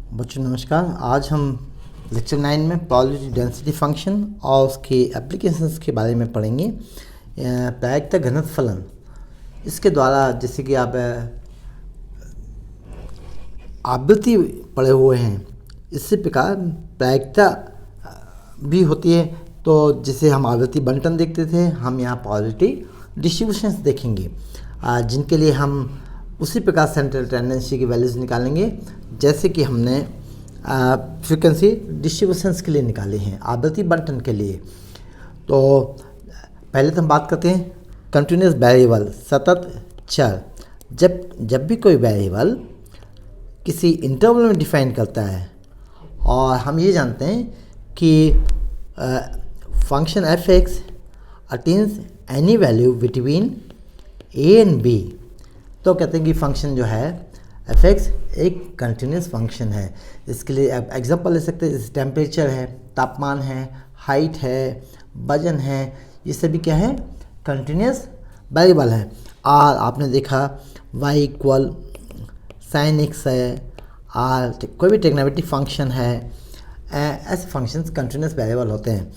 बच्चों नमस्कार। आज हम लेक्चर 9 में प्रोबेबिलिटी डेंसिटी फंक्शन और उसके एप्लीकेशंस के बारे में पढ़ेंगे। प्रायिकता घनत्व फलन, इसके द्वारा जैसे कि आप आवृत्ति पढ़े हुए हैं, इसी प्रकार प्रायिकता भी होती है। तो जैसे हम आवृत्ति बंटन देखते थे, हम यहाँ प्रोबेबिलिटी डिस्ट्रीब्यूशंस देखेंगे, जिनके लिए हम उसी प्रकार सेंट्रल टेंडेंसी की वैल्यूज़ निकालेंगे जैसे कि हमने फ्रीक्वेंसी डिस्ट्रीब्यूशंस के लिए निकाले हैं आवृत्ति बंटन के लिए। तो पहले तो हम बात करते हैं कंटिन्यूस वेरिएबल, सतत चर। जब भी कोई वेरिएबल किसी इंटरवल में डिफाइन करता है और हम ये जानते हैं कि function F X attains any value between A and B, तो कहते हैं कि फंक्शन जो है एफ एक्स एक कंटिन्यूस फंक्शन है। इसके लिए आप एग्जांपल ले सकते हैं, जैसे टेम्परेचर है, तापमान है, हाइट है, वजन है, ये सभी क्या है, कंटिन्यूस वेरिएबल है। और आपने देखा वाई इक्वल साइन एक्स है, आर कोई भी ट्रिग्नोमेट्रिक फंक्शन है, ऐसे फंक्शंस कंटिन्यूस वेरिएबल होते हैं।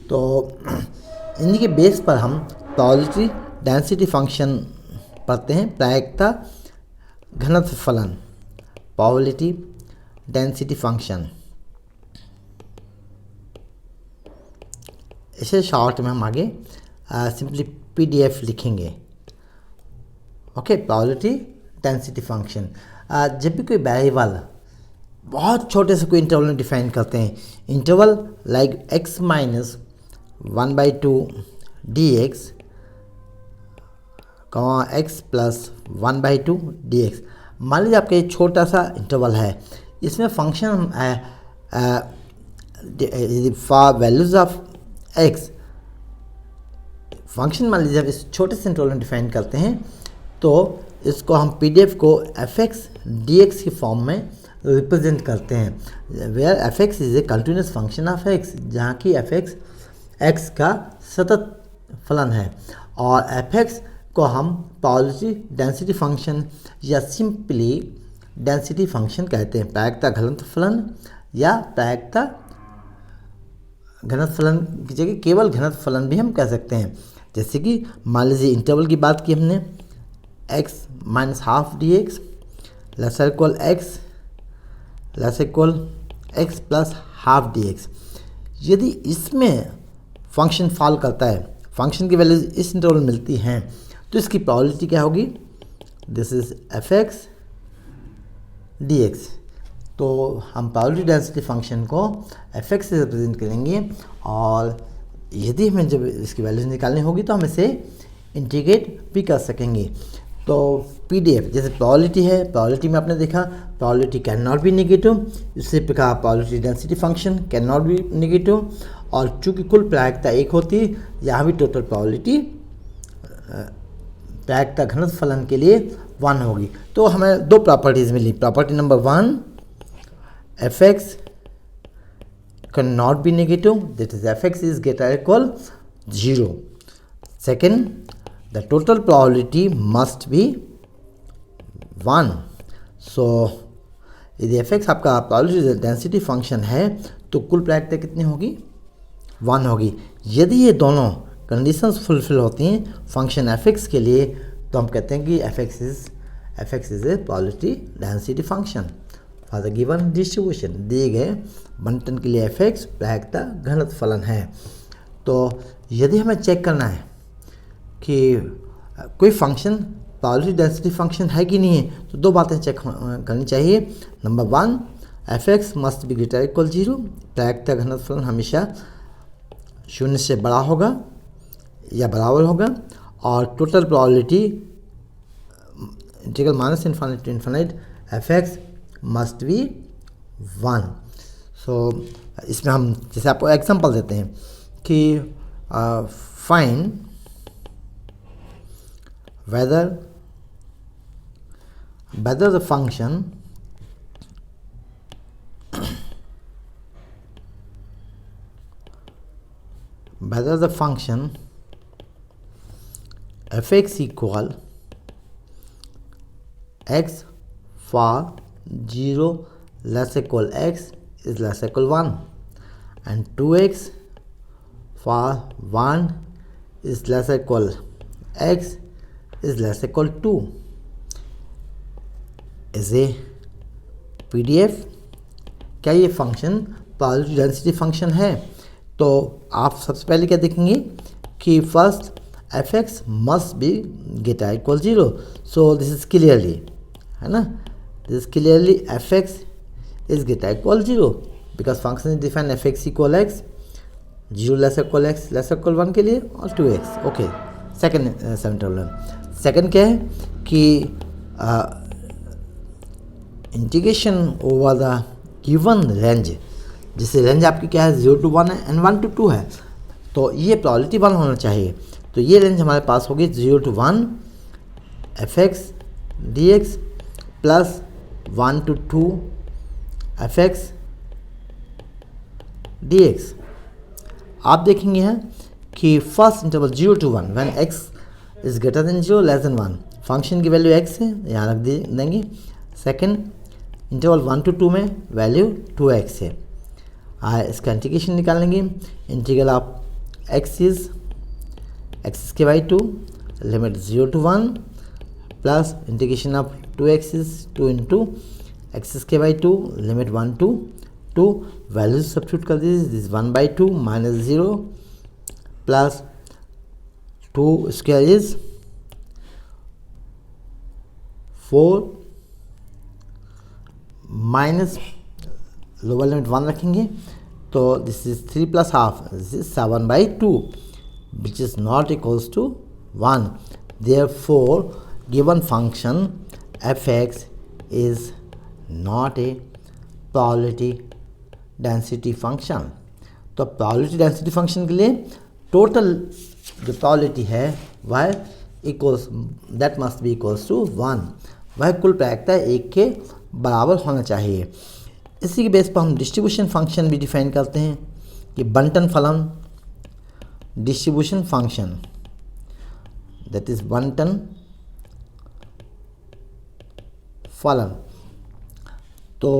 तो इन्हीं के बेस पर हम प्रोबेबिलिटी डेंसिटी फंक्शन पढ़ते हैं, प्रायिकता घनत्व फलन, प्रोबेबिलिटी डेंसिटी फंक्शन। इसे शॉर्ट में हम आगे सिंपली पीडीएफ लिखेंगे। Okay, probability density function. जब भी कोई वेरिएबल बहुत छोटे से कोई इंटरवल में डिफाइन करते हैं, interval like x minus 1/2 dx, x plus 1/2 dx। मान लीजिए आपका ये छोटा सा इंटरवल है, इसमें function for values of x function मान लीजिए आप इस छोटे से इंटरवल में डिफाइन करते हैं, तो इसको हम पीडीएफ को fx dx की फॉर्म में रिप्रेजेंट करते हैं, where fx is a continuous function of x, जहाँ की fx x का सतत फलन है और fx को हम प्रोबेबिलिटी डेंसिटी फंक्शन या सिंपली डेंसिटी फंक्शन कहते हैं। प्रायिकता घनत्व फलन या प्रायिकता घनत्व फलन की जगह केवल घनत्व फलन भी हम कह सकते हैं। जैसे कि मान लीजिए इंटरवल की बात की हमने, x minus half D x less equal x plus half D x. यदि इसमें फंक्शन फॉल करता है, फंक्शन की वैल्यूज इस इंटरवल मिलती हैं, तो इसकी प्रोबेबिलिटी क्या होगी, this is F x D x. तो हम प्रोबेबिलिटी डेंसिटी फंक्शन को एफ एक्स से रिप्रेजेंट करेंगे और यदि हमें जब इसकी वैल्यूज निकालनी होगी तो हम इसे इंटीग्रेट भी कर सकेंगे। तो पीडीएफ जैसे प्रोबेबिलिटी है, प्रोबेबिलिटी में आपने देखा probability can not be negative, इसी प्रकार probability density function can not be negative, और चूंकि कुल प्रायिकता एक होती है, यहाँ भी टोटल प्रोबेबिलिटी प्रायिकता घनत्व फलन के लिए 1 होगी। तो हमें दो प्रॉपर्टीज़ मिली। Property number 1, F X can not be negative, that is F x is greater equal 0। Second, the total probability must be 1। So यदि एफ एक्स आपका प्रोबेबिलिटी डेंसिटी फंक्शन है तो कुल प्रायिकता कितनी होगी, 1 होगी। यदि ये दोनों कंडीशंस फुलफिल होती हैं फंक्शन एफ एक्स के लिए, तो हम कहते हैं कि F x is a probability density function for the given distribution. दिए गए बंटन के लिए एफ एक्स प्रायिकता घनत्व फलन है। तो यदि हमें चेक करना है कि कोई फंक्शन प्रोबेबिलिटी डेंसिटी फंक्शन है कि नहीं है, तो दो बातें चेक करनी चाहिए। Number 1, F X must be greater equal 0, प्रायिकता घनत्व फलन हमेशा 0 से बड़ा होगा या बराबर होगा, और total probability integral minus infinity to infinite F X must be 1। So इसमें हम जैसे आपको एग्जांपल देते हैं कि find whether the function f(x) equal x for 0 less equal x is less equal 1, and 2x for 1 is less equal x is less equal 2 is a PDF। क्या ये function probability density function है? तो आप सबसे पहले क्या देखेंगे कि first F X must be greater equal 0, so this is clearly, है ना, this is clearly F x is greater equal 0 because function is define F X equal x, 0 less equal x less equal 1 के लिए, और 2x। Okay, second problem. Second क्या है कि integration over the given range, जिससे range आपकी क्या है 0 to 1 है एंड 1 to 2 है, तो ये प्रोबेबिलिटी 1 होना चाहिए। तो ये रेंज हमारे पास होगी 0 to 1 F x D X plus 1 to 2 F x D x. आप देखेंगे हैं कि first interval 0 to 1 when x is greater than 0 less than 1, function की वैल्यू x है, यहाँ रख देंगे। सेकंड इंटरवल 1 to 2 में वैल्यू 2x है। इसका इंटीग्रेशन निकालेंगे, integral of x is x² by 2 limit 0 to 1 plus integration of 2x is 2 into x² by 2 limit 1 to 2, values substitute कर दीजिए, this 1 by 2 minus 0 plus 2 square is 4 minus lower limit 1 रखेंगे, तो this is 3 plus half, this is 7 by 2 which is not equals to 1। Therefore given function F x is not a probability density function. तो probability density function के लिए total जो probability है वह equals that must be equals to 1, वह कुल प्रायिकता 1 के बराबर होना चाहिए। इसी के बेस पर हम डिस्ट्रीब्यूशन फंक्शन भी डिफाइन करते हैं कि बंटन फलन डिस्ट्रीब्यूशन फंक्शन, दैट इज बंटन फलन। तो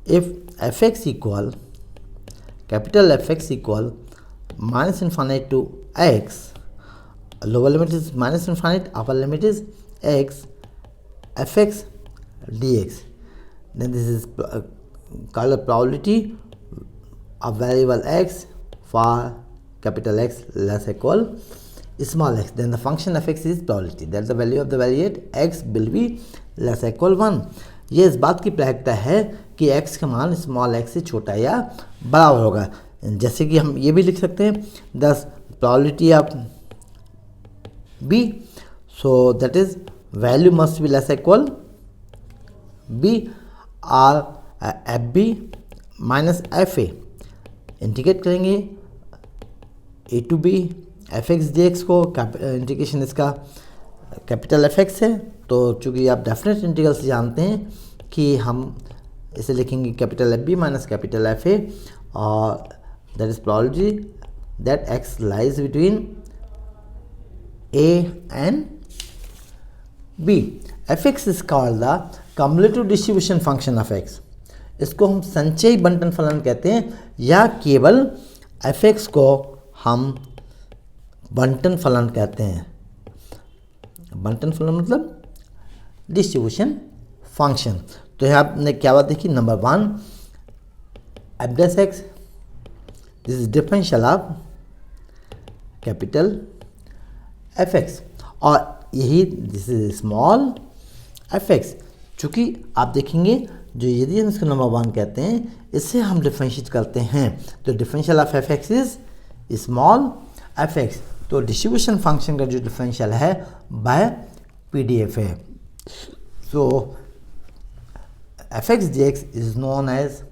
if F X equal capital F X equal minus infinite to X, lower limit is minus infinite, upper limit is X, F X dx, then this is called a probability of variable x for capital X less equal small x, then the function of x is probability that the value of the variate x will be less equal 1। ये इस बात की प्रायिकता है कि x का मान small x से छोटा या बराबर होगा। जैसे कि हम ये भी लिख सकते हैं दस probability of b, so that is value must be less equal b और F b minus F a, integrate करेंगे a to b F x D x को, इंटीग्रेशन इसका कैपिटल एफ एक्स है, तो चूँकि आप डेफिनेट इंटीग्रल से जानते हैं कि हम इसे लिखेंगे capital F b minus capital F a, और that is probability that x lies between A and b. F x is called the cumulative distribution function of x, इसको हम संचयी बंटन फलन कहते हैं, या केवल एफ एक्स को हम बंटन फलन कहते हैं। बंटन फलन मतलब डिस्ट्रीब्यूशन फंक्शन। तो यहाँ आपने क्या बात देखी, number 1 F dash x, this is differential of capital F X, और यही this is small f x. चूँकि आप देखेंगे जो यदि हम इसको नंबर 1 कहते हैं, इससे हम डिफरेंशिएट करते हैं, तो differential of F x is small f x. तो डिस्ट्रीब्यूशन फंक्शन का जो डिफरेंशियल है वह PDF है। So f x D x is known as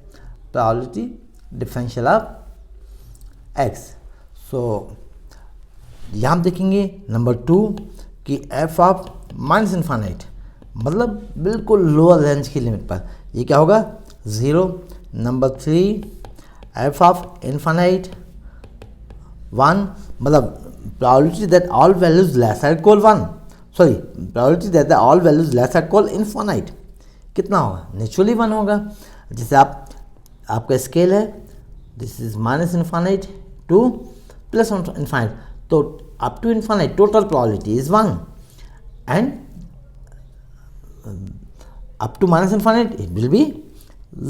probability differential of x. So यहाँ हम देखेंगे नंबर 2 कि एफ ऑफ माइनस इन्फाइनाइट, मतलब बिल्कुल लोअर रेंज की लिमिट पर, ये क्या होगा 0। नंबर 3 एफ ऑफ इन्फाइनाइट 1, मतलब probability that all values less or equal 1, sorry probability that all values less or equal infinite, कितना होगा, नेचुरली 1 होगा। जैसे आपका स्केल है, this is minus infinite to plus infinite, तो up to infinite total probability is 1 and up to minus infinite it will be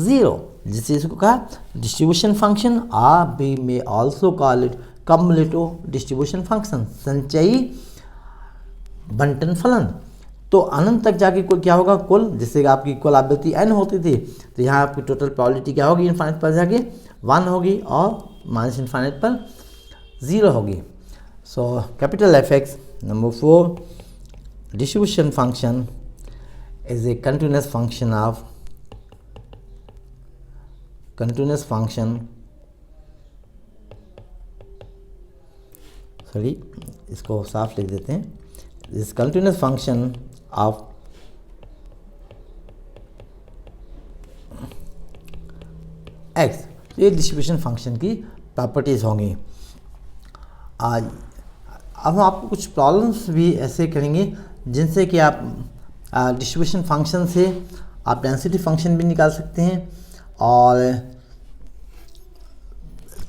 0। जिससे इसको कहा डिस्ट्रीब्यूशन फंक्शन, आप भी may also call it cumulative distribution function, संचयी बंटन फलन। तो अनंत तक जाके कुल क्या होगा, कुल जैसे आपकी कुल आवृत्ति n होती थी, तो यहाँ आपकी टोटल प्रोबेबिलिटी क्या होगी, इन्फाइनाइट पर जाके 1 होगी और माइनस इन्फाइनाइट पर 0 होगी। So capital F x. Number 4, distribution function is a continuous function of इसको साफ लिख देते हैं, this continuous function of x। तो ये डिस्ट्रीब्यूशन फंक्शन की प्रॉपर्टीज होंगी। आज अब हम आपको कुछ प्रॉब्लम्स भी ऐसे करेंगे जिनसे कि आप डिस्ट्रीब्यूशन फंक्शन से आप डेंसिटी फंक्शन भी निकाल सकते हैं और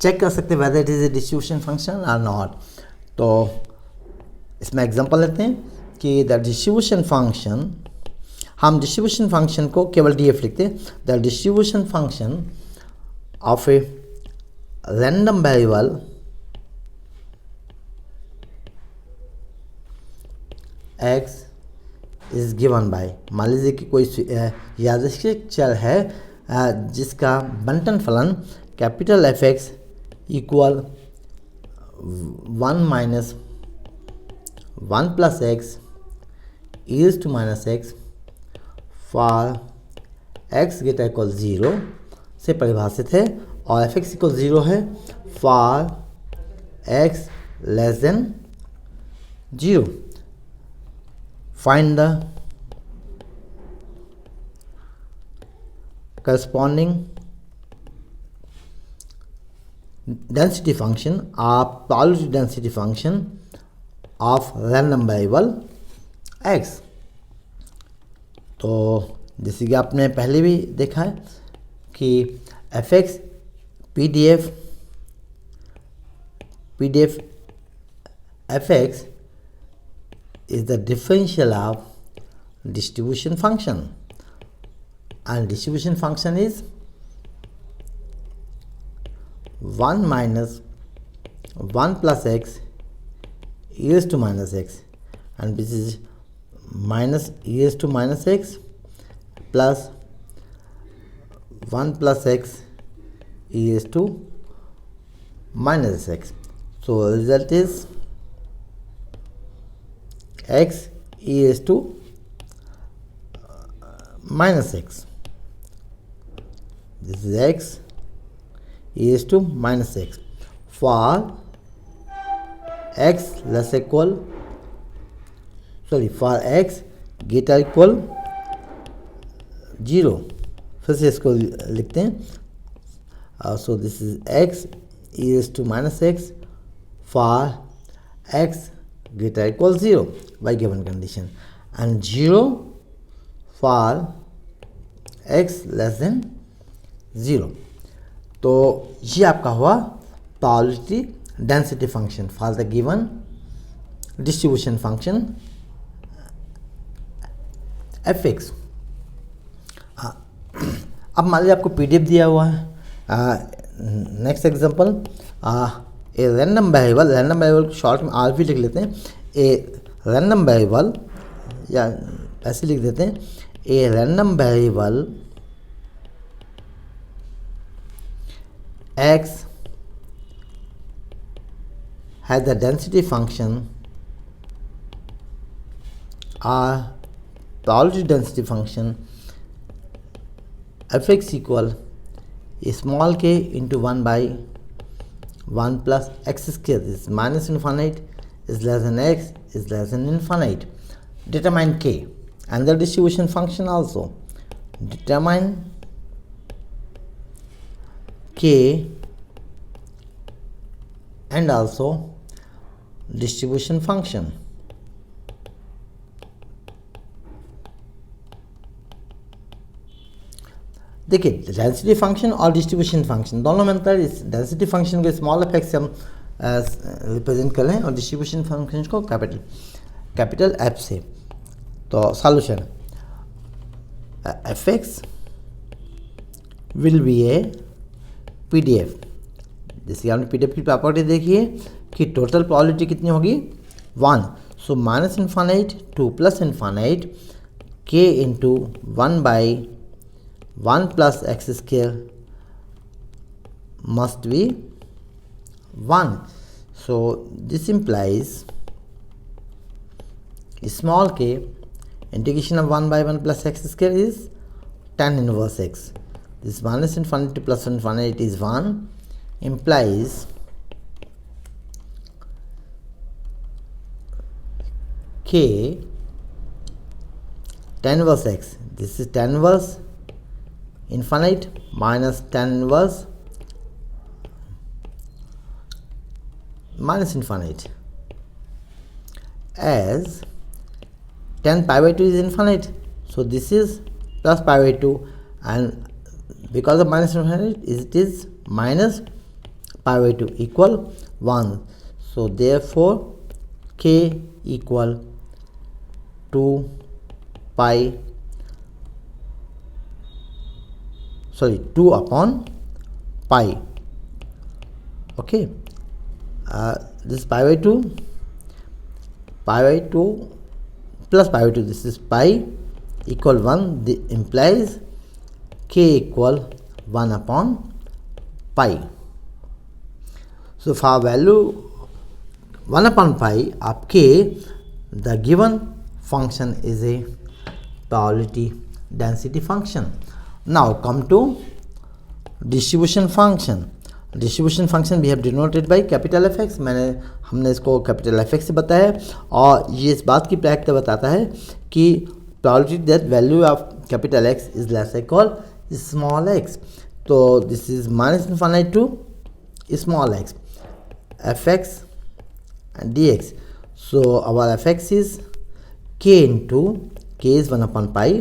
चेक कर सकते हैं whether it is a distribution function और नॉट। तो इसमें एग्जांपल लेते हैं कि द डिस्ट्रीब्यूशन फंक्शन, हम डिस्ट्रीब्यूशन फंक्शन को केवल df लिखते हैं, the distribution function of a random variable x is given bye, मान लीजिए कि कोई यादृच्छिक चर है जिसका बंटन फलन capital F X equal 1 minus 1 plus X is to minus X for X greater equal 0 से परिभाषित है, और एफ एक्स इक्वल 0 है for x less than 0। Find the corresponding density function of probability density function of random variable x। तो जैसे कि आपने पहले भी देखा है कि F x P D F F x is the differential of distribution function, and distribution function is 1 minus 1 plus x e raised to minus x, and this is minus e raised to minus x plus 1 plus x e raised to minus x. So result is x e raised to minus x. This is x e raised to minus x for x less equal, for x greater equal 0। फिर से इसको लिखते हैं। So this is x e raised to minus x for x greater equal 0 by given condition, and 0 for x less than 0। तो ये आपका हुआ probability density function for the given distribution function fx। अब मान लीजिए आपको pdf दिया हुआ है। Next example, a random variable short में आर भी लिख लेते हैं, ए रैंडम वेरिएबल, या ऐसे लिख देते हैं, a random variable x has the density function or probability density function fx equal small k into 1 by 1 plus x square. This is minus infinite is less than x is less than infinite. Determine k and the distribution function also. Determine k and also distribution function. देखिए density function और distribution function दोनों में अंतर। इस density function को small F से हम represent कर लें और डिस्ट्रीब्यूशन फंक्शन को कैपिटल एफ से। तो solution F x will be A PDF। जैसे आपने PDF की प्रॉपर्टी देखी है कि टोटल प्रोबेबिलिटी कितनी होगी 1। So minus infinite two plus infinite k into 1/1 plus x square must be 1. So this implies small k integration of 1/1 plus x square is tan inverse x. This minus infinity plus infinity is 1 implies k tan inverse x. This is tan inverse infinite minus tan inverse minus infinite, as tan pi by 2 is infinite, so this is plus pi by 2, and because of minus infinite it is minus pi by 2 equal 1. So therefore k equal 2 upon pi. Okay, this pi by 2 plus pi by 2, this is pi equal 1, this implies k equal 1 upon pi. So for value 1 upon pi of k, the given function is a probability density function. Now come to distribution function. Distribution function we have denoted by capital F X. हमने इसको capital F x से बताया और ये इस बात की practice बताता है कि probability that value of capital x is less equal small x. तो this is minus infinite to small x F x and dx. So our fx is k into k is 1 upon pi,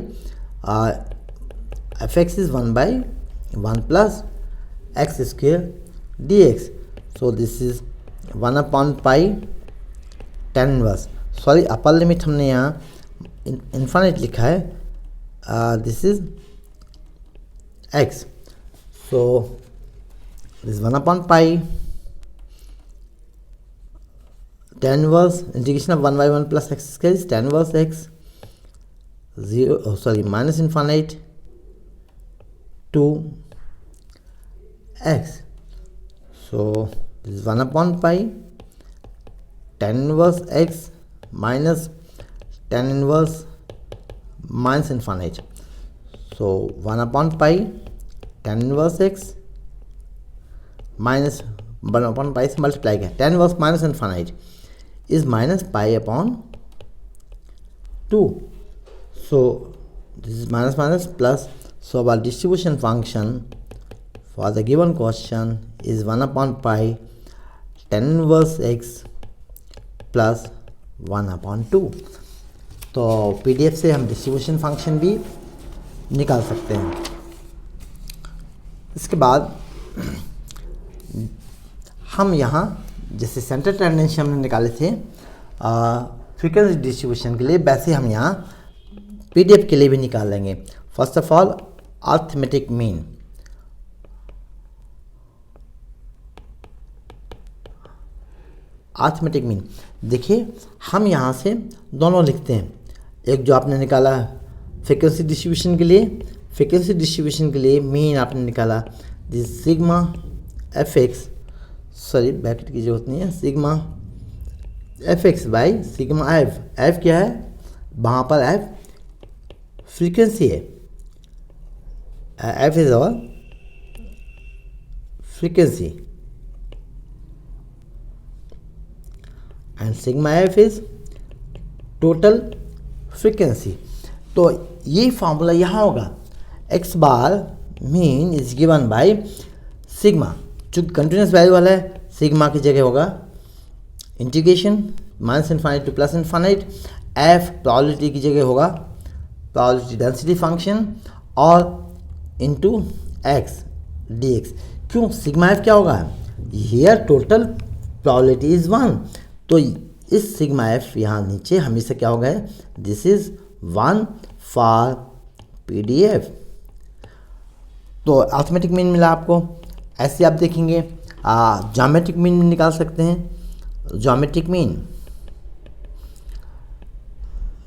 fx is 1/1 plus x square dx. So this is 1 upon pi tan inverse, sorry upper limit हमने यहाँ infinite लिखा है, this is x. So this is 1 upon pi tan inverse integration of 1/1 plus x square is tan inverse x minus infinite to x. So this is 1 upon pi tan inverse x minus tan inverse minus infinite. So 1 upon pi tan inverse x minus 1 upon pi से multiply किया, tan inverse minus infinite is minus pi upon 2. So this is minus minus plus. So our distribution function for the given question is 1 upon pi tan inverse x plus 1 upon 2. तो PDF से हम distribution function भी निकाल सकते हैं। इसके बाद हम यहाँ जैसे सेंटर टेंडेंसी हमने निकाले थे फ्रीक्वेंसी डिस्ट्रीब्यूशन के लिए, वैसे हम यहाँ PDF के लिए भी निकाल लेंगे। First of all arithmetic mean, arithmetic mean देखिए हम यहाँ से दोनों लिखते हैं। एक जो आपने निकाला फ्रीक्वेंसी डिस्ट्रीब्यूशन के लिए, फ्रीक्वेंसी डिस्ट्रीब्यूशन के लिए मीन आपने निकाला this sigma F X, sorry bracket की जरूरत नहीं है, sigma F X by sigma F. F क्या है वहाँ पर, एफ फ्रीक्वेंसी है, F is our frequency and sigma F is total frequency. तो ये फॉर्मूला यहाँ होगा, X bar mean is given by sigma, चूँकि कंटिन्यूस वैल्यू वाला है सिग्मा की जगह होगा integration minus infinite to plus infinite, F probability की जगह होगा प्रोबेबिलिटी डेंसिटी फंक्शन, और इंटू एक्स डी एक्स। क्यों? सिग्मा एफ क्या होगा? हियर टोटल प्रोबेबिलिटी इज 1, तो इस सिग्मा एफ यहाँ नीचे हमेशा क्या होगा? This is 1 for PDF। तो अर्थमेटिक मीन मिला आपको। ऐसे आप देखेंगे ज्योमेट्रिक मीन निकाल सकते हैं। ज्योमेट्रिक मीन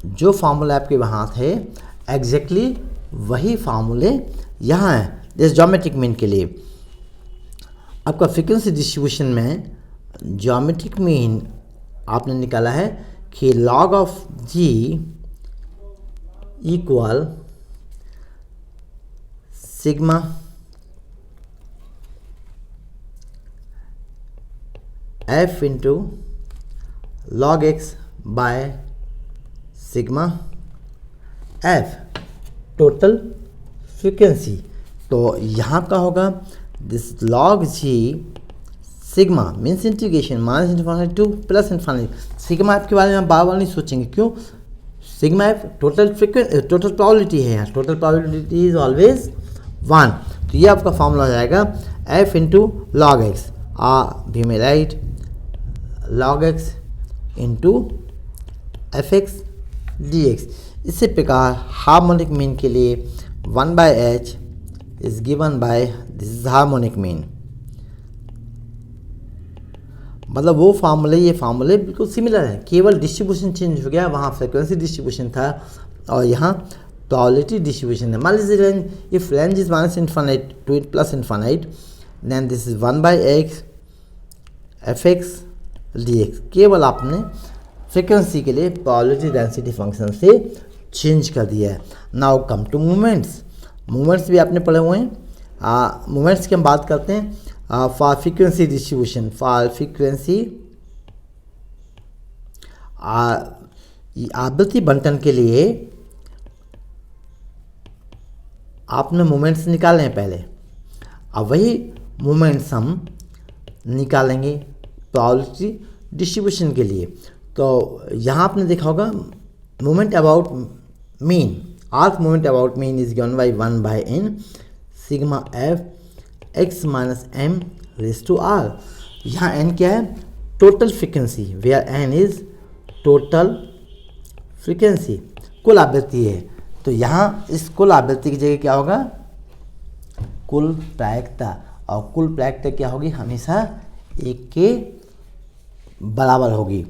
जो फार्मूला आपके वहाँ थे एग्जैक्टली वही फार्मूले यहाँ हैं जैसे ज्योमेट्रिक मीन के लिए। आपका फ्रीक्वेंसी डिस्ट्रीब्यूशन में ज्योमेट्रिक मीन आपने निकाला है कि log of G equal sigma F into log X by sigma F total frequency. तो यहाँ का होगा this log G sigma means integration minus infinity to plus infinity. Sigma F के बारे में हम बार बार नहीं सोचेंगे। क्यों? सिग्मा एफ टोटल प्रोबेबिलिटी है, यहाँ टोटल प्रोबेबिलिटी इज ऑलवेज 1। तो ये आपका फॉर्मूला हो जाएगा एफ इंटू लॉग एक्स भी में right log x into F x D x. इसी प्रकार हार्मोनिक मीन के लिए 1/h is given by this is harmonic mean. मतलब वो फार्मूले ये फार्मूले बिल्कुल सिमिलर है, केवल डिस्ट्रीब्यूशन चेंज हो गया। वहाँ फ्रिक्वेंसी डिस्ट्रीब्यूशन था और यहाँ प्रोबेबिलिटी डिस्ट्रीब्यूशन है। मान लीजिए range if range is minus infinite to plus infinite then this is 1/x F x D X. केवल आपने फ्रिक्वेंसी के लिए प्रोबेबिलिटी डेंसिटी फंक्शन से चेंज कर दिया है। Now come to movements. Movements भी आपने पढ़े हुए हैं। मूवमेंट्स की हम बात करते हैं for frequency distribution. For frequency आवृत्ति बंटन के लिए आपने मोमेंट्स निकाले हैं पहले। अब वही मोमेंट्स हम निकालेंगे प्रोबेबिलिटी डिस्ट्रीब्यूशन के लिए। तो यहाँ आपने देखा होगा moment about mean arc moment about mean is given by 1/n sigma F X minus M raise to R. यहाँ n क्या है? Total frequency where n is total frequency, कुल आवृत्ति है। तो यहाँ इस कुल आवृत्ति की जगह क्या होगा? कुल प्रायिकता। और कुल प्रायिकता क्या होगी? हमेशा 1 के बराबर होगी।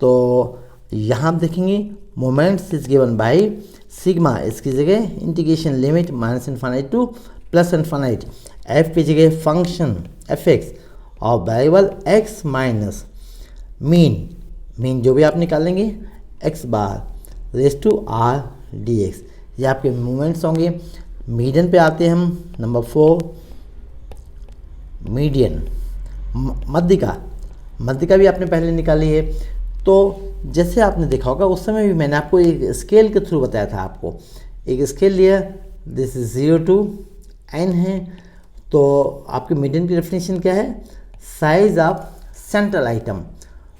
तो यहाँ आप देखेंगे moments is given by sigma, इसकी जगह integration limit minus infinity to plus infinity, F की जगह फंक्शन एफ एक्स और वेरिएबल एक्स माइनस मीन जो भी आप निकालेंगे X bar raise to R D X. ये आपके मूवमेंट्स होंगे। मीडियन पे आते हैं हम। नंबर 4 मीडियन मध्यिका भी आपने पहले निकाली है। तो जैसे आपने देखा होगा उस समय भी मैंने आपको एक स्केल के थ्रू बताया था। आपको एक स्केल लिया, दिस इज 0 to n है। तो आपके मीडियन की डेफिनेशन क्या है? Size of central item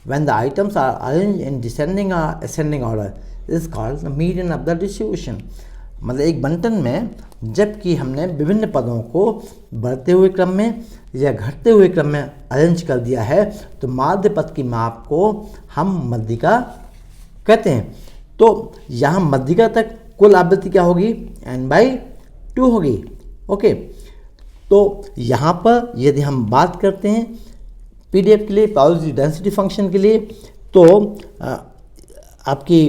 when the items are arranged in descending और ascending order is called the median of the distribution. मतलब एक बंटन में जबकि हमने विभिन्न पदों को बढ़ते हुए क्रम में या घटते हुए क्रम में अरेंज कर दिया है तो माध्य पद की माप को हम मध्यिका कहते हैं। तो यहाँ मध्यिका तक कुल आवृत्ति क्या होगी? n/2 होगी। ओके, तो यहाँ पर यदि हम बात करते हैं PDF के लिए प्रोबेबिलिटी डेंसिटी फंक्शन के लिए तो आपकी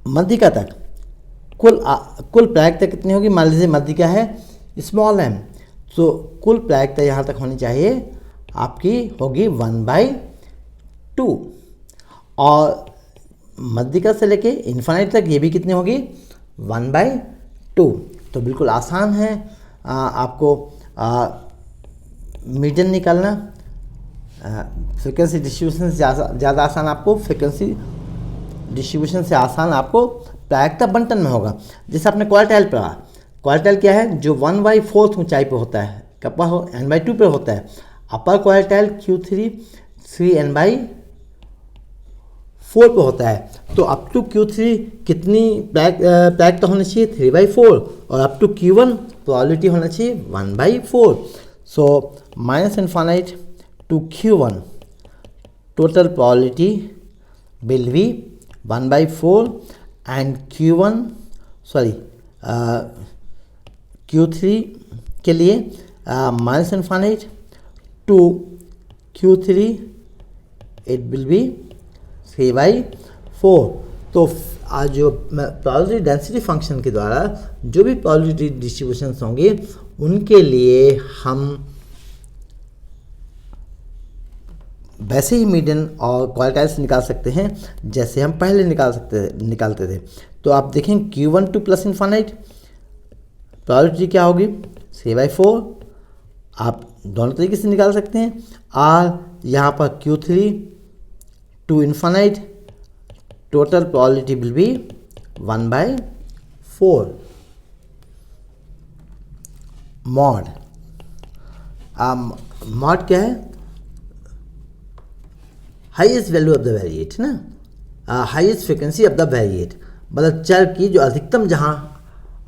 मध्यिका तक कुल प्रायिकता कितनी होगी? मान लीजिए मध्यिका है स्मॉल m, तो कुल प्रायिकता यहाँ तक होनी चाहिए आपकी होगी 1/2 और मध्यिका से लेके इन्फिनिटी तक ये भी कितनी होगी? 1/2। तो बिल्कुल आसान है आपको मीडियन निकालना। फ्रिक्वेंसी डिस्ट्रीब्यूशन से ज़्यादा आसान आपको फ्रिक्वेंसी डिस्ट्रीब्यूशन से आसान आपको प्रायिकता बंटन में होगा। जैसे आपने क्वार्टाइल पढ़ा, क्वार्टाइल क्या है? जो 1/4 ऊंचाई पे होता है, कपा हो n/2 पे होता है। अपर क्वार्टाइल Q3 3n/4 4 पे होता है, तो अप टू Q3 कितनी प्रायिकता होनी चाहिए? 3/4, और अप टू Q1 प्रोबेबिलिटी होना चाहिए 1/4. So minus infinite to Q1 total probability will be 1/4, and Q3 के लिए minus infinite to Q3 it will be 3/4. तो आज जो प्रोबेबिलिटी डेंसिटी फंक्शन के द्वारा जो भी प्रोबेबिलिटी डिस्ट्रीब्यूशंस होंगे उनके लिए हम वैसे ही मीडियन और क्वालिटाइज निकाल सकते हैं जैसे हम पहले निकालते थे. तो आप देखें Q1 two plus infinite probability क्या होगी? 3/4. आप दोनों तरीके से निकाल सकते हैं. और यहाँ पर Q3 to infinite total probability will be 1/4. Mode क्या है? Highest value of the variate ना, highest frequency of the variate, मतलब चर की जो अधिकतम जहाँ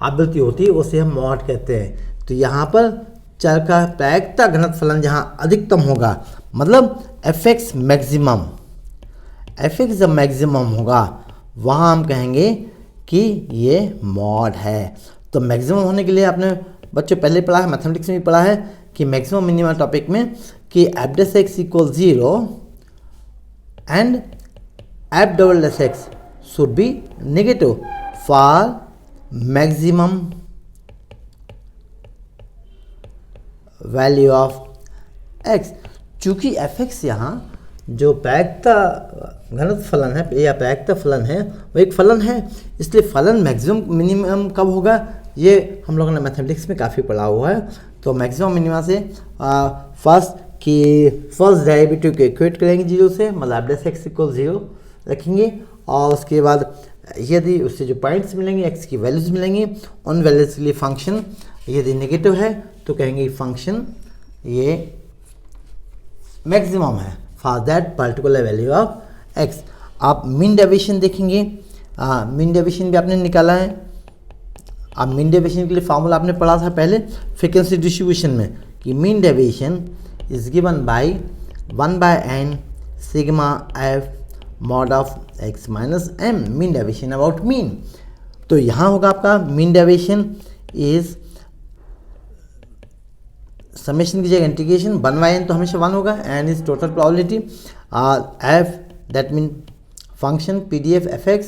आवृत्ति होती है उसे हम मॉड कहते हैं. तो यहाँ पर चर का प्रायिकता घनत्व जहाँ अधिकतम होगा, मतलब fx जब मैक्सिमम होगा वहाँ हम कहेंगे कि ये मॉड है. तो मैक्सिमम होने के लिए आपने बच्चों पहले पढ़ा है, मैथमेटिक्स में भी पढ़ा है कि मैक्सिमम मिनिमम टॉपिक में कि f'(x) = 0 and f'(x) should be negative for maximum value of x. चूँकि fx यहाँ जो प्रायिकता घनत्व फलन है या प्रायिकता फलन है वो एक फलन है, इसलिए फलन मैक्सिमम मिनिमम कब होगा ये हम लोगों ने मैथमेटिक्स में काफ़ी पढ़ा हुआ है. तो मैक्सिमम मिनिमम से फर्स्ट डेरिवेटिव को इक्वेट करेंगे 0 से, मतलब f'(x) = 0 रखेंगे, और उसके बाद यदि उससे जो पॉइंट्स मिलेंगे x की वैल्यूज़ मिलेंगी, उन वैल्यूज़ के लिए फंक्शन यदि नेगेटिव है तो कहेंगे फंक्शन ये मैक्सिमम है for that particular value of x. आप मीन डेविएशन देखेंगे, मीन डेविएशन भी आपने निकाला है. अब मीन डेविएशन के लिए फार्मूला आपने पढ़ा था पहले फ्रीक्वेंसी डिस्ट्रीब्यूशन में कि mean deviation is given by 1/n sigma f mod of x minus m, mean deviation about mean. तो यहाँ होगा आपका मीन डेविएशन इज समेशन की जगह इंटीग्रेशन 1/n, तो हमेशा 1 होगा, n is total probability, f that mean function PDF fx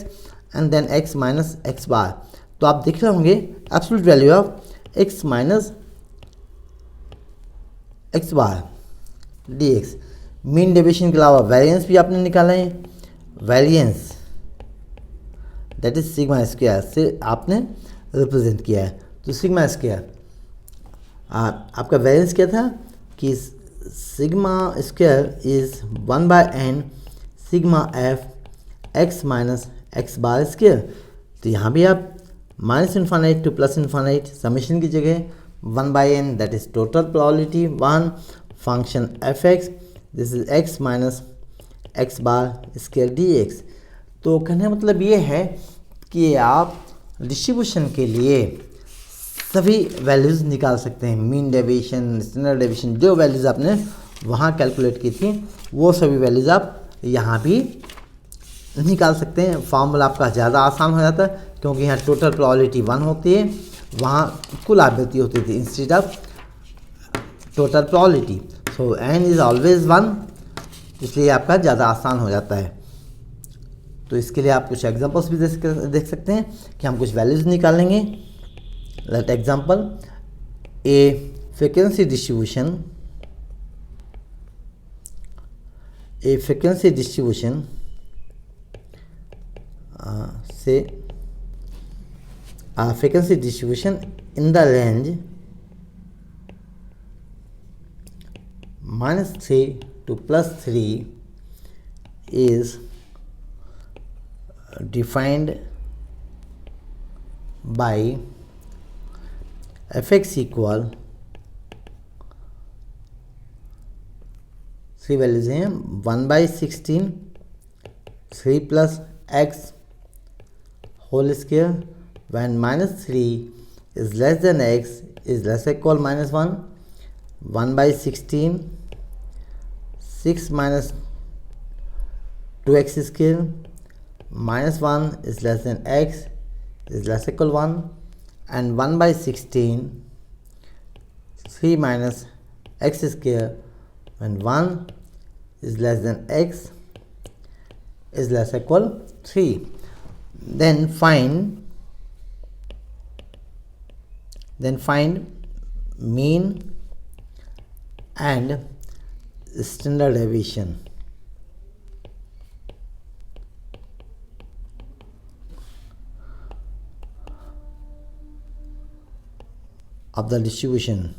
and then x minus x bar. तो आप देख रहे होंगे absolute value of x minus x bar dx. Mean deviation के अलावा वेरिएंस भी आपने निकाला है, variance that is sigma square से आपने रिप्रेजेंट किया है. तो सिग्मा स्क्वायर आपका वेरिएंस क्या था कि sigma square is 1/n sigma f x minus x bar square. तो यहाँ भी आप minus infinite two plus infinite summation की जगह 1/n that is total probability 1 function fx this is x minus x bar square dx. तो कहने का मतलब ये है कि आप डिस्ट्रीब्यूशन के लिए सभी वैल्यूज़ निकाल सकते हैं. मीन डेविएशन, स्टैंडर्ड डेविएशन, जो वैल्यूज़ आपने वहाँ कैलकुलेट की थी वो सभी वैल्यूज़ आप यहाँ भी निकाल सकते हैं. फार्मूला आपका ज़्यादा आसान हो जाता है क्योंकि यहाँ टोटल प्रोबेबिलिटी 1 होती है, वहाँ कुल आवृत्ति होती थी instead of total probability. So n is always 1, इसलिए आपका ज़्यादा आसान हो जाता है. तो इसके लिए आप कुछ एग्जांपल्स भी देख सकते हैं कि हम कुछ वैल्यूज़ निकालेंगे. Let example a frequency distribution say frequency distribution in the range -3 to +3 is defined by fx equal 3 values हैं 1/16 3 plus x whole square when minus 3 is less than x is less or equal minus 1. 1 by 16, 6 minus 2x square minus 1 is less than x is less or equal 1, and 1 by 16, 3 minus x square when 1 is less than x is less or equal 3. Then find mean and standard deviation of the distribution.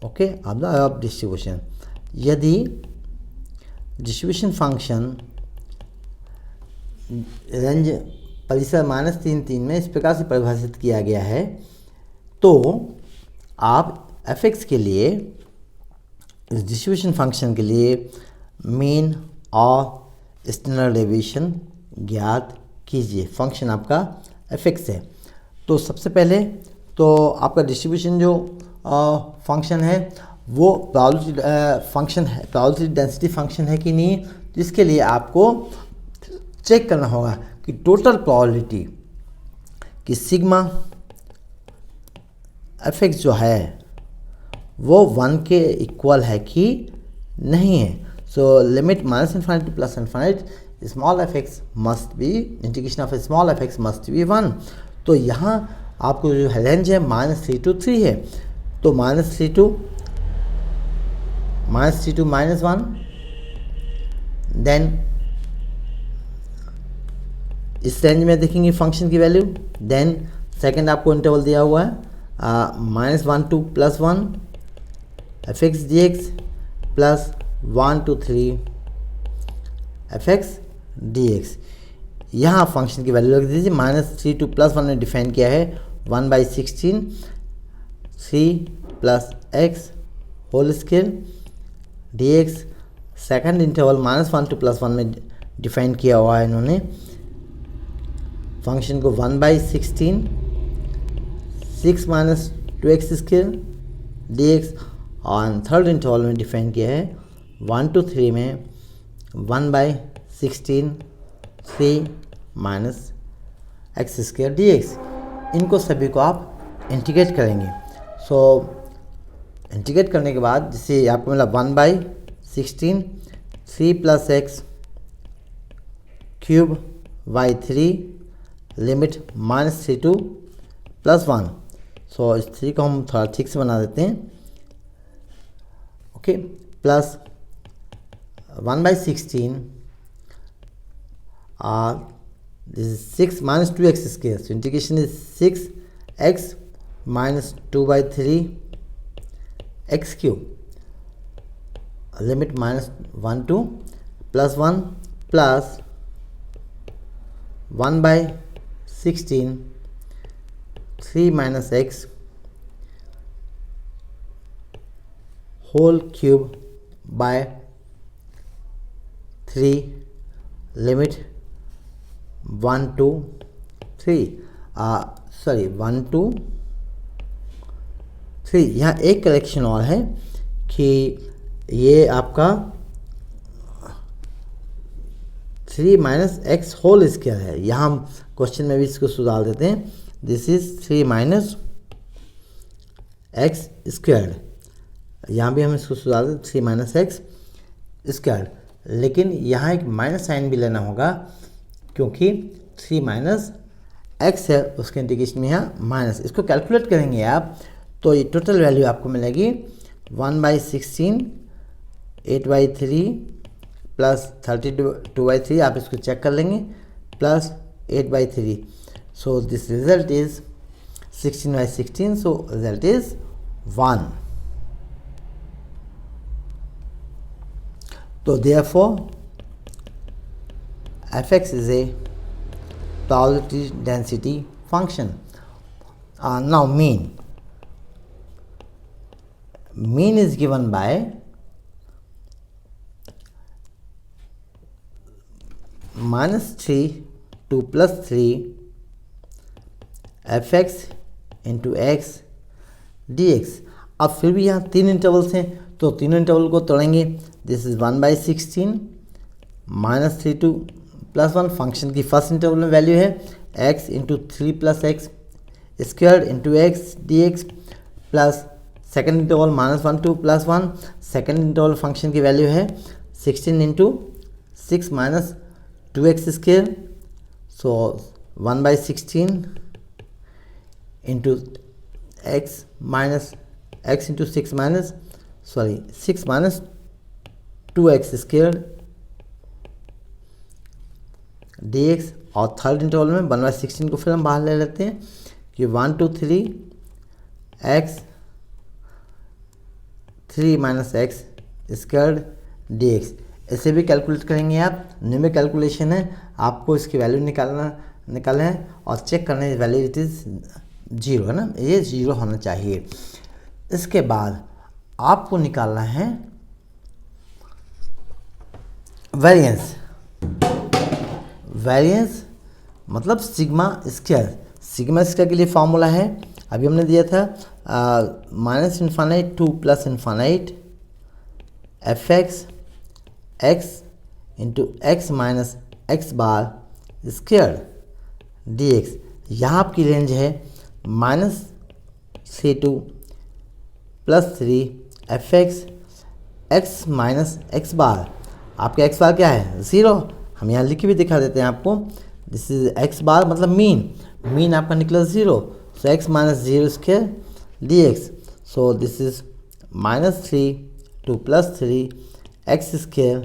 Okay, of the distribution. यदि distribution function range परिसर -3 में इस प्रकार से परिभाषित किया गया है, तो आप f(x) के लिए इस डिस्ट्रीब्यूशन फंक्शन के लिए मीन और स्टैंडर्ड डेविएशन ज्ञात कीजिए। फंक्शन आपका f(x) है, तो सबसे पहले तो आपका डिस्ट्रीब्यूशन जो फंक्शन है वो प्रोबेबिलिटी फंक्शन है, प्रोबेबिलिटी डेंसिटी फंक्शन है कि नहीं, जिसके लिए आपको चेक करना होगा कि टोटल प्रोबेबिलिटी कि सिग्मा f(x) जो है वो 1 के इक्वल है कि नहीं है। So limit -∞ to +∞ small f(x) must be integration of small f(x) must be 1। तो यहाँ आपको जो रेंज है -3 to 3 है, तो -3 to -1, देन इस रेंज में देखेंगे फंक्शन की वैल्यू। देन सेकंड आपको इंटरवल दिया हुआ है -1 to +1 f(x) dx plus 1 to 3 f(x) dx। यहाँ फंक्शन की वैल्यू रख दीजिए। -3 to +1 में डिफाइन किया है 1 by 16 3 plus x whole square dx। Second interval -1 to +1 में डिफाइन किया हुआ है इन्होंने फंक्शन को 1 by 16 6 minus 2x square dx, और थर्ड इंटरवल में डिफाइन किया है 1 to 3 में 1 by 16 3 minus x square dx। इनको सभी को आप इंटीग्रेट करेंगे। सो इंटीग्रेट करने के बाद जैसे आपको मिला 1 by 16 3 plus x cube by 3 limit -3 to +1। सो इस 3 को हम थोड़ा ठीक से बना देते हैं। Okay, plus 1 by 16 this is 6 minus 2x square, so integration is 6x minus 2 by 3 x cube, limit -1 to +1 plus 1 by 16 3 minus x whole cube by 3 limit 1 to 3 1 to 3। यहाँ एक करेक्शन और है कि ये आपका 3 minus x होल स्क्वायर है। यहाँ हम क्वेश्चन में भी इसको सुधार देते हैं। This is 3 minus x square. यहाँ भी हम इसको सुधार देते 3 minus x स्क्वायर, लेकिन यहाँ एक माइनस साइन भी लेना होगा क्योंकि 3 minus x है, उसके इंटीग्रेशन में यहाँ माइनस। इसको कैलकुलेट करेंगे आप तो ये टोटल वैल्यू आपको मिलेगी 1 by 16 8 by 3 प्लस 32 by 3, आप इसको चेक कर लेंगे, plus 8 by 3। So this result is 16 by 16, so result is 1। तो therefore f(x) is a probability density function. Now mean is given by -3 to +3 fx into x D x. अब फिर भी यहाँ 3 intervals हैं तो तीनों इंटरवल को तोड़ेंगे। दिस इज़ 1/16 -3 to +1 फंक्शन की फर्स्ट इंटरवल में वैल्यू है x into 3 + x square into x D X plus second interval -1 to +1 second interval function की वैल्यू है 16 इंटू 6 माइनस 2x स्क्वायर। सो 1/16 into x minus x into 6 minus 6 minus 2x square dx। और third interval में 1/16 को फिर हम बाहर ले लेते हैं कि 1 to 3 x 3 minus x square D x. इसे भी कैलकुलेट करेंगे आप, न्यूमेरिक कैलकुलेशन है, आपको इसकी वैल्यू निकालना है और चेक करना है वैल्यू इट इज़ 0 है ना, ये 0 होना चाहिए। इसके बाद आपको निकालना है वेरिएंस। वेरिएंस मतलब सिग्मा स्क्वायर। सिग्मा स्क्वायर के लिए फॉर्मूला है अभी हमने दिया था -∞ to +∞ fx x into x minus x bar square D x. यहाँ आपकी रेंज है -3 to +3 fx x minus x bar. आपका एक्स बार क्या है 0, हम यहाँ लिख के भी दिखा देते हैं आपको। दिस इज एक्स बार मतलब मीन आपका निकला 0, सो x minus 0 square D x. So this is -3 to +3 x square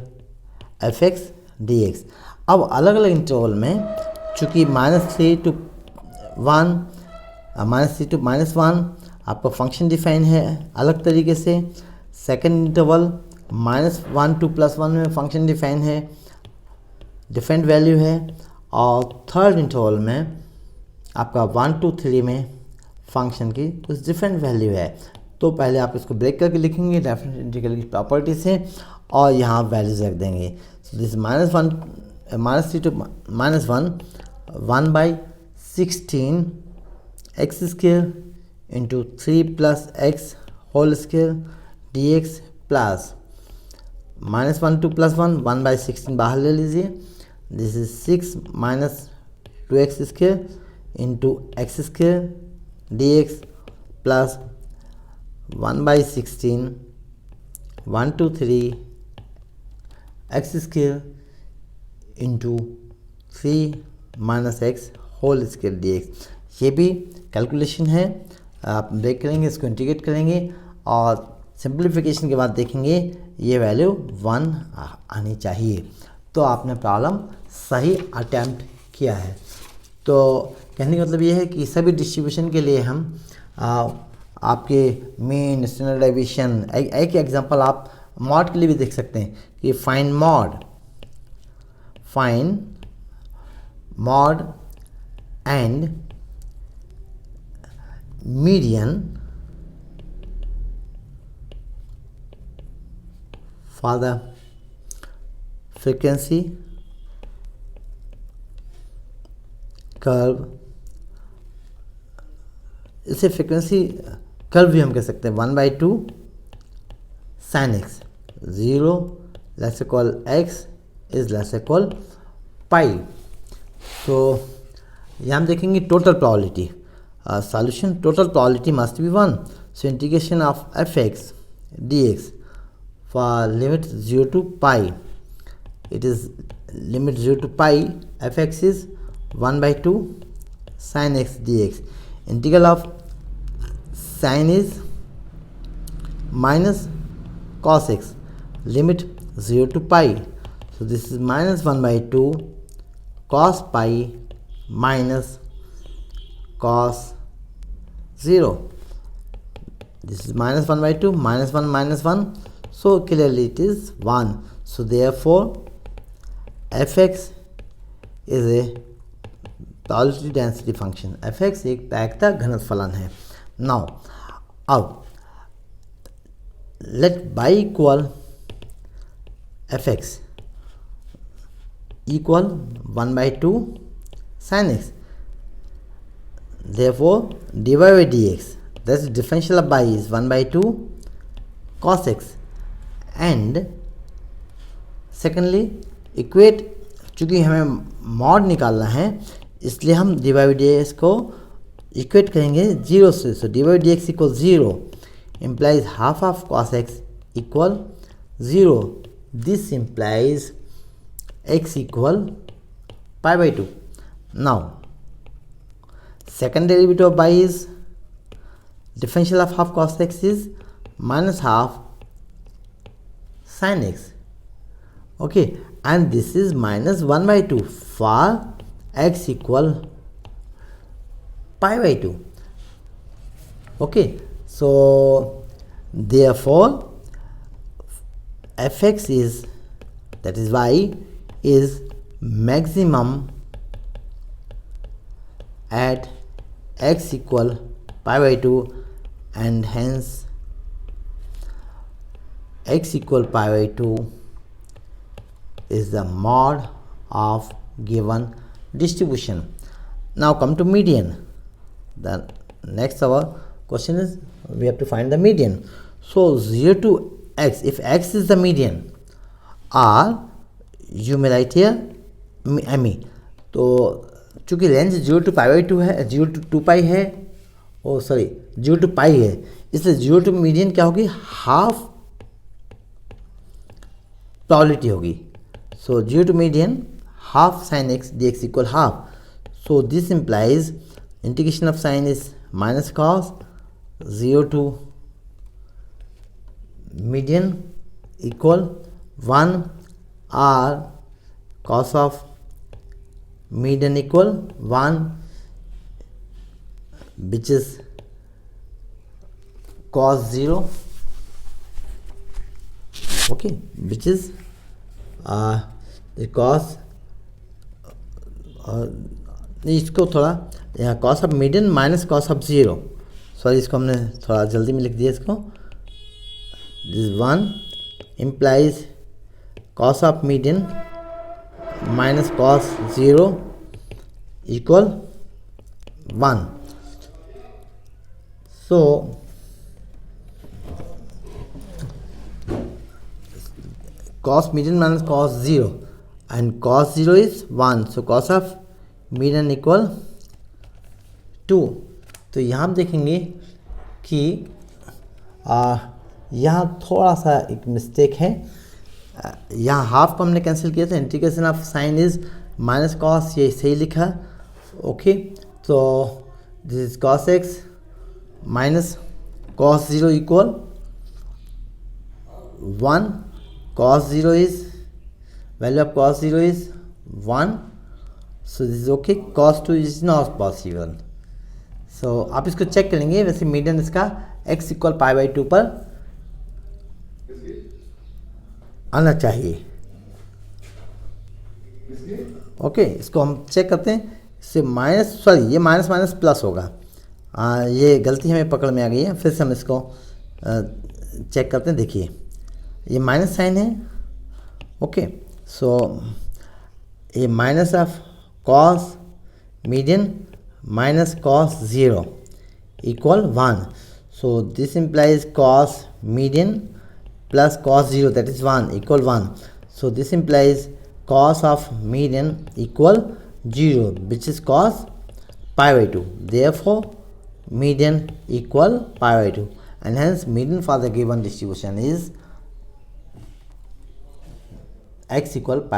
F x D x. अब अलग अलग इंटरवल में चूँकि -3 to 1 -3 to -1 आपका फंक्शन डिफाइन है अलग तरीके से। सेकेंड इंटरवल -1 to +1 में फंक्शन डिफाइन है, डिफरेंट वैल्यू है। और थर्ड इंटरवल में आपका 1 to 3 में फंक्शन की कुछ डिफरेंट वैल्यू है। तो पहले आप इसको ब्रेक करके लिखेंगे डेफिनेट इंटीग्रल की प्रॉपर्टी से और यहाँ वैल्यूज रख देंगे। So this -3 to -1 1/16 X square into 3 + x whole square D X plus -1 to +1 1/16 बाहर ले लीजिए। This is 6 minus 2x square into X square D X plus 1/16 1 to 3 X square into 3 minus X whole square D X. ये भी calculation है, आप break करेंगे, इसको integrate करेंगे और सिंप्लीफिकेशन के बाद देखेंगे ये वैल्यू 1 आनी चाहिए। तो आपने प्रॉब्लम सही अटैम्प्ट किया है। तो कहने का मतलब ये है कि सभी डिस्ट्रीब्यूशन के लिए हम आपके मीन स्टैंडर्ड डेविएशन एक एग्जांपल आप मॉड के लिए भी देख सकते हैं कि find mod and median for the frequency curve. इसे फ्रीक्वेंसी कर्व भी हम कह सकते हैं 1/2 sin x 0 let's equal x is let's equal pi. तो यहाँ हम देखेंगे total probability solution. Total probability must be 1, so integration of fx dx for limit 0 to pi, it is limit 0 to pi fx is 1/2 sin x dx. Integral of sin is minus cos x, limit 0 to pi, so this is minus 1/2 cos pi minus cos 0. This is minus 1/2 minus 1 minus 1, so clearly it is 1. So therefore fx is a probability density function. fx एक प्रायिकता घनत्व फलन है। Now अब let y equal fx, equal 1 by 2 sin x. Therefore, dy by dx, that's differential of y is 1 by 2 cos x. And secondly, equate, चूँकि हमें mod निकालना है इसलिए हम dy by dx को इक्वेट करेंगे 0 से. सो dy by dx equal 0 implies half of cos x equal 0. This implies x equal pi by 2. Now, second derivative of y is differential of half cos x is minus half sin x. Okay, and this is minus 1 by 2 for x equal pi by 2. Okay, so therefore fx is, that is y, is maximum at x equal pi by 2, and hence x equal pi by 2 is the mod of given distribution. Now come to median. The next our question is we have to find the median. So 0 to x, if x is the median, or you may write here me. तो चूँकि range 0 to pi by 2 है, 0 to 2 pi है, ओ sorry 0 to pi है, इसलिए 0 to median क्या होगी, half probability होगी. सो 0 to median half sin x dx equal half. So this implies integration of sin is minus cos 0 to median equal 1 or cos of median equal 1, which is cos 0. Okay, which is the cos, इसको थोड़ा यहाँ cos of median minus cos of 0. Sorry, इसको हमने थोड़ा जल्दी में लिख दिया इसको. This 1 implies cos of median minus cos 0 equal 1. So cos median minus cos 0, and cos 0 is 1. So cos of median equal 2. तो यहाँ हम देखेंगे कि यहाँ थोड़ा सा एक मिस्टेक है. यहाँ हाफ को हमने कैंसिल किया था. Integration of sine is minus cos, ये सही लिखा. ओके, तो this is cos x minus cos 0 equal 1. Cos 0 is, value of cos 0 is 1. So this is okay. Cos 2 is not possible. So आप इसको चेक करेंगे. वैसे मीडियन इसका x equal pi by 2 पर आना चाहिए. ओके, इसको हम चेक करते हैं. इससे माइनस, सॉरी, ये माइनस माइनस प्लस होगा. ये गलती हमें पकड़ में आ गई है. फिर से हम इसको चेक करते हैं. देखिए, ये माइनस साइन है. ओके, सो ये minus of cos median minus cos 0 equal 1. So this implies cos median plus cos 0, that is 1 equal 1. So this implies cos of median equal 0, which is cos pi by 2. Therefore median equal pi by 2, and hence median for the given distribution is x equal pi